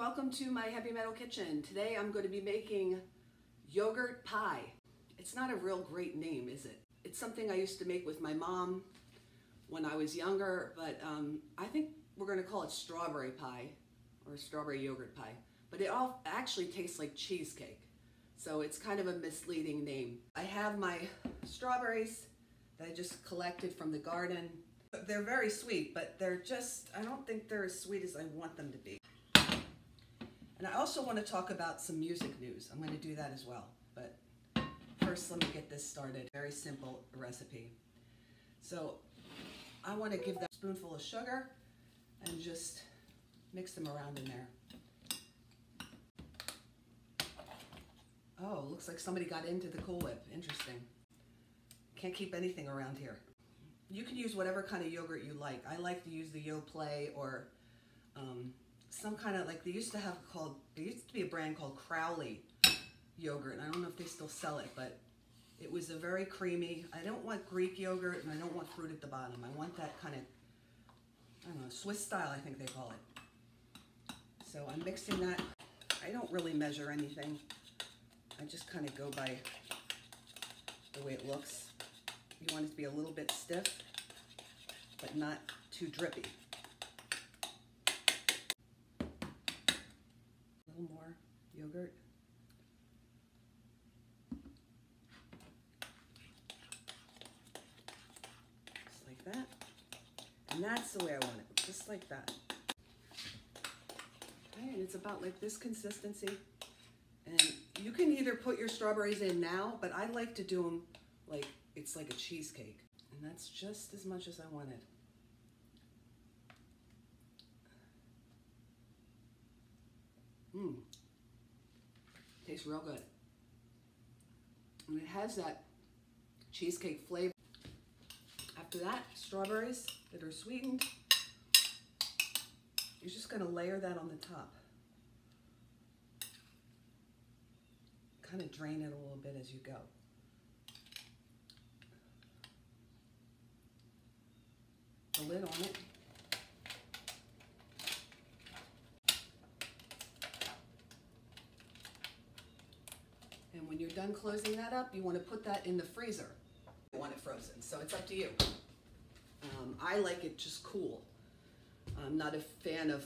welcome to my Heavy Metal Kitchen. Today I'm going to be making yogurt pie. It's not a real great name, is it? It's something I used to make with my mom when I was younger, but I think we're going to call it strawberry pie or strawberry yogurt pie. But it all actually tastes like cheesecake, so it's kind of a misleading name. I have my strawberries that I just collected from the garden. They're very sweet, but they're just, I don't think they're as sweet as I want them to be. And I also want to talk about some music news. I'm going to do that as well. But first, let me get this started. Very simple recipe. So I want to give that a spoonful of sugar and just mix them around in there. Oh, looks like somebody got into the Cool Whip. Interesting. Can't keep anything around here. You can use whatever kind of yogurt you like. I like to use the Yoplait or some kind of, like, there used to be a brand called Crowley yogurt, and I don't know if they still sell it, but it was a very creamy. I don't want Greek yogurt, and I don't want fruit at the bottom. I want that kind of, I don't know, Swiss style, I think they call it. So I'm mixing that. I don't really measure anything. I just kind of go by the way it looks. You want it to be a little bit stiff, but not too drippy. A little more yogurt. Just like that. And that's the way I want it, just like that. Okay, and it's about like this consistency. And you can either put your strawberries in now, but I like to do them like it's like a cheesecake. And that's just as much as I wanted. Tastes real good. And it has that cheesecake flavor. After that, strawberries that are sweetened. You're just gonna layer that on the top. Kind of drain it a little bit as you go. The lid on it. And when you're done closing that up, you want to put that in the freezer. You want it frozen, so it's up to you. I like it just cool. I'm not a fan of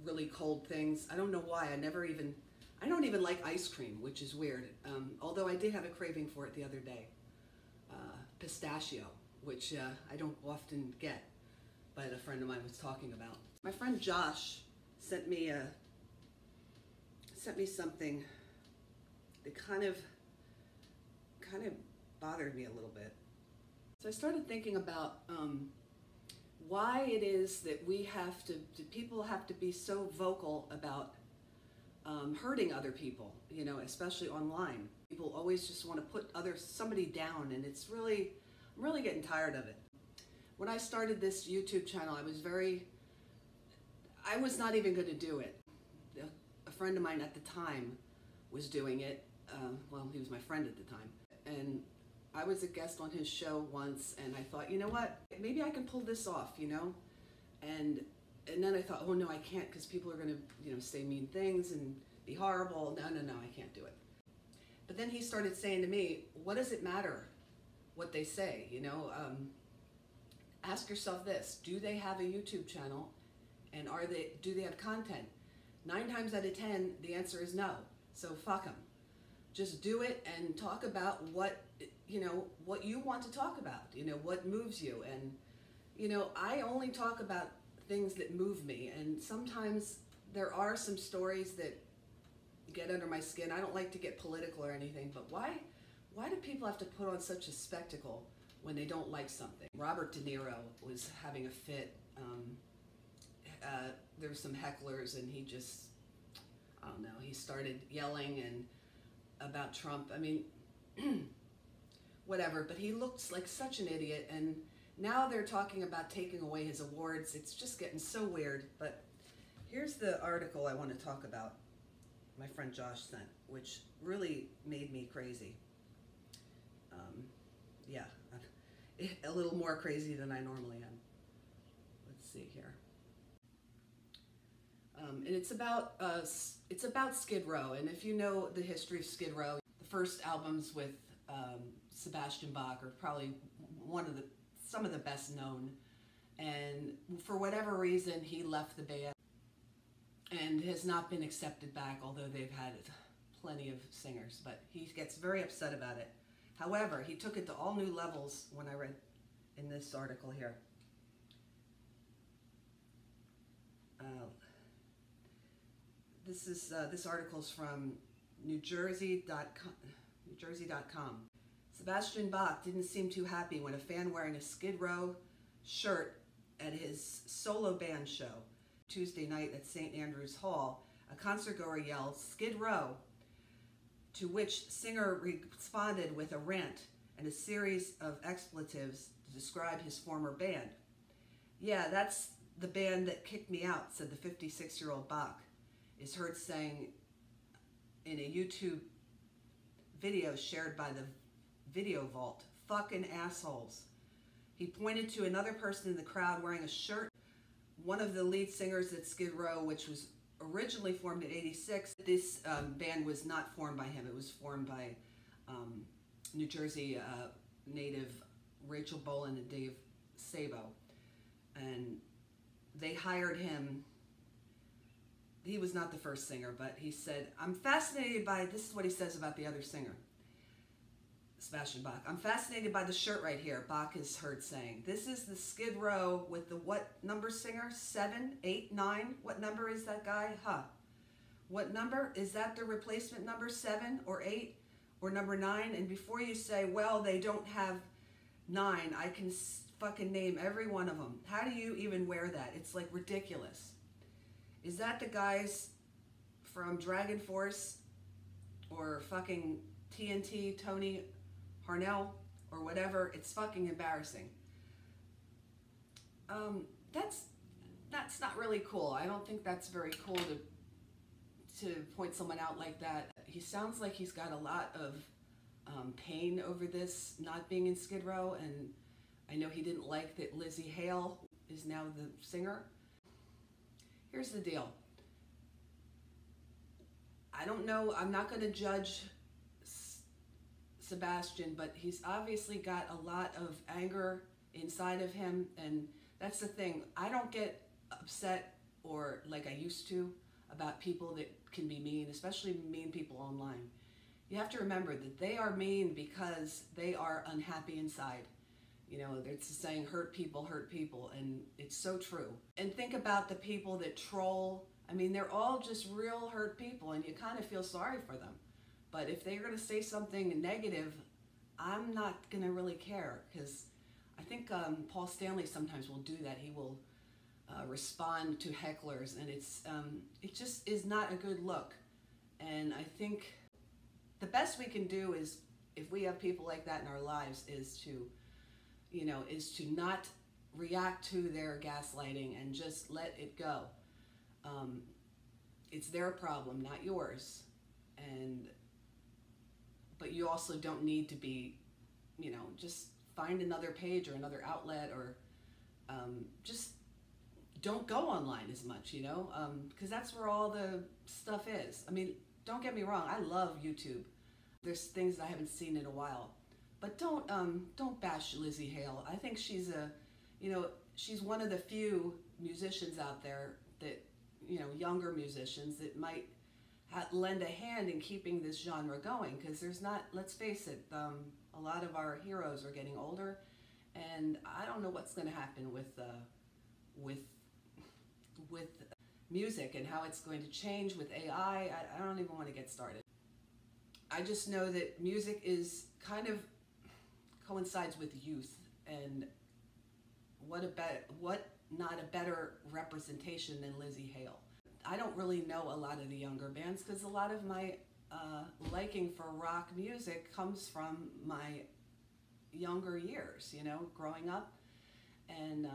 really cold things. I don't know why. I don't even like ice cream, which is weird. Although I did have a craving for it the other day. Pistachio, which I don't often get, but a friend of mine was talking about. My friend Josh sent me something that kind of bothered me a little bit. So I started thinking about why it is that people have to be so vocal about hurting other people, you know, especially online. People always just want to put somebody down, and I'm really getting tired of it. When I started this YouTube channel, I was not even going to do it. A friend of mine at the time was doing it. Well, he was my friend at the time. And I was a guest on his show once, and I thought, you know what? Maybe I can pull this off, you know? And then I thought, oh no, I can't, because people are going to, you know, say mean things and be horrible. No, I can't do it. But then he started saying to me, what does it matter what they say, you know? Ask yourself this: do they have a YouTube channel, and do they have content? 9 times out of 10, the answer is no. So fuck them. Just do it and talk about what you want to talk about. You know, what moves you. And you know, I only talk about things that move me. And sometimes there are some stories that get under my skin. I don't like to get political or anything, but why do people have to put on such a spectacle when they don't like something? Robert De Niro was having a fit. There were some hecklers, and he just, I don't know, he started yelling about Trump. I mean, whatever, but he looks like such an idiot, and now they're talking about taking away his awards. It's just getting so weird. But here's the article I want to talk about, my friend Josh sent, which really made me crazy. Yeah, a little more crazy than I normally am. Let's see here. And it's about Skid Row. And if you know the history of Skid Row, the first albums with Sebastian Bach are probably some of the best known. And for whatever reason, he left the band and has not been accepted back, although they've had plenty of singers. But he gets very upset about it. However, he took it to all new levels when I read in this article here. This article's from NewJersey.com. Sebastian Bach didn't seem too happy when a fan wearing a Skid Row shirt at his solo band show Tuesday night at St. Andrew's Hall, a concertgoer yelled, "Skid Row," to which singer responded with a rant and a series of expletives to describe his former band. "Yeah, that's the band that kicked me out," said the 56-year-old Bach, is heard saying in a YouTube video shared by the Video Vault. "Fucking assholes." He pointed to another person in the crowd wearing a shirt, one of the lead singers at Skid Row, which was originally formed in '86. This band was not formed by him. It was formed by New Jersey native Rachel Bolan and Dave Sabo. And they hired him. He was not the first singer, but he said, "I'm fascinated by," this is what he says about the other singer, Sebastian Bach. "I'm fascinated by the shirt right here," Bach is heard saying. "This is the Skid Row with the what number singer? 7, 8, 9? What number is that guy? Huh. What number? Is that the replacement number 7 or 8 or number 9? And before you say, well, they don't have 9, I can fucking name every one of them. How do you even wear that? It's like ridiculous. Is that the guys from Dragon Force or fucking TNT, Tony Harnell or whatever? It's fucking embarrassing. That's not really cool. I don't think that's very cool to point someone out like that. He sounds like he's got a lot of pain over this not being in Skid Row, and I know he didn't like that Lizzie Hale is now the singer. Here's the deal. I don't know, I'm not going to judge Sebastian, but he's obviously got a lot of anger inside of him, and that's the thing. I don't get upset or like I used to about people that can be mean, especially mean people online. You have to remember that they are mean because they are unhappy inside. You know, it's the saying, hurt people, and it's so true. And think about the people that troll. I mean, they're all just real hurt people, and you kind of feel sorry for them. But if they're going to say something negative, I'm not going to really care, because I think Paul Stanley sometimes will do that. He will respond to hecklers, and it just is not a good look. And I think the best we can do is, if we have people like that in our lives, is to not react to their gaslighting and just let it go. It's their problem, not yours. But you also don't need to be, just find another page or another outlet, or just don't go online as much, because that's where all the stuff is. I mean, don't get me wrong, I love YouTube. There's things that I haven't seen in a while. But don't bash Lizzie Hale. I think she's she's one of the few musicians out there that, younger musicians that might lend a hand in keeping this genre going, because there's not, let's face it, a lot of our heroes are getting older, and I don't know what's going to happen with music and how it's going to change with AI. I don't even want to get started. I just know that music is kind of coincides with youth, and what not a better representation than Lizzie Hale. I don't really know a lot of the younger bands, because a lot of my liking for rock music comes from my younger years, growing up, and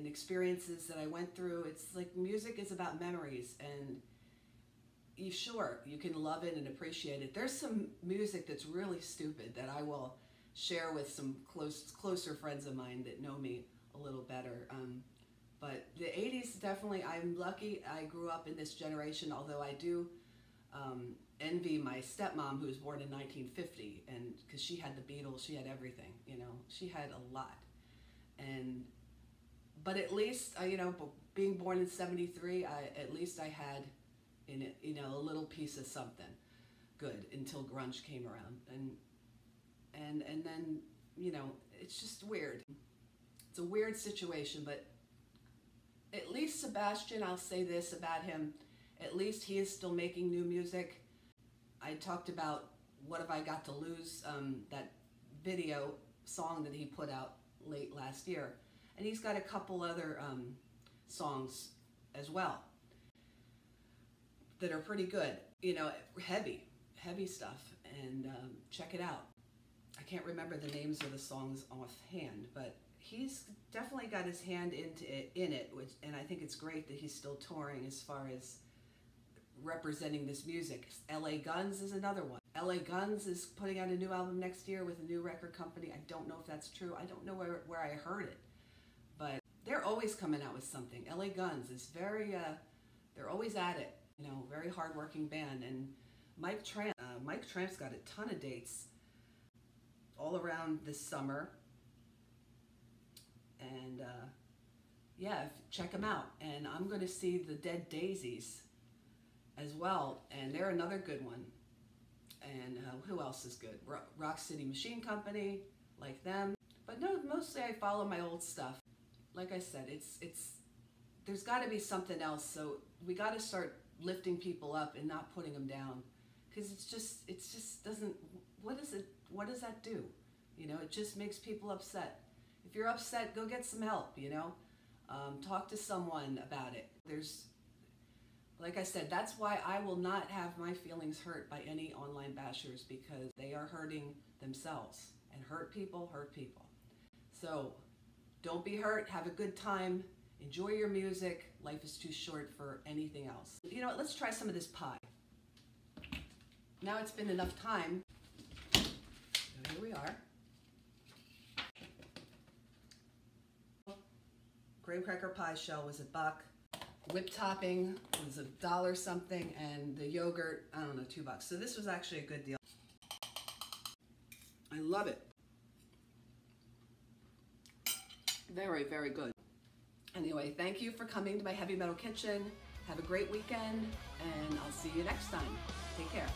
experiences that I went through. It's like music is about memories, and sure, you can love it and appreciate it. There's some music that's really stupid that I will share with some closer friends of mine that know me a little better. But The 80s, definitely, I'm lucky I grew up in this generation, although I do envy my stepmom, who was born in 1950, and because she had the Beatles, she had everything, you know, she had a lot. But at least, being born in 73, at least I had in it, a little piece of something good until grunge came around. And then, it's just weird. It's a weird situation, but at least Sebastian, I'll say this about him, at least he is still making new music. I talked about What Have I Got to Lose, that video song that he put out late last year. And he's got a couple other songs as well that are pretty good, heavy stuff, and check it out. I can't remember the names of the songs offhand, but he's definitely got his hand in it, and I think it's great that he's still touring as far as representing this music. LA Guns is another one. LA Guns is putting out a new album next year with a new record company. I don't know if that's true. I don't know where I heard it, but they're always coming out with something. LA Guns is they're always at it, very hardworking band. And Mike Tramp's got a ton of dates all around this summer. And check them out. And I'm going to see the Dead Daisies as well, and they're another good one. And who else is good? Rock City Machine Company, like them. But no, mostly I follow my old stuff. Like I said, there's got to be something else. So we got to start lifting people up and not putting them down, because it just doesn't. What does that do? It just makes people upset. If you're upset, go get some help. Talk to someone about it. Like I said, that's why I will not have my feelings hurt by any online bashers, because they are hurting themselves, and hurt people hurt people. So don't be hurt. Have a good time. Enjoy your music. Life is too short for anything else. You know what? Let's try some of this pie. Now it's been enough time. So here we are. Graham cracker pie shell was $1. Whipped topping was $1 something, and the yogurt, I don't know, $2. So this was actually a good deal. I love it. Very, very good. Anyway, thank you for coming to my Heavy Metal Kitchen. Have a great weekend, and I'll see you next time. Take care.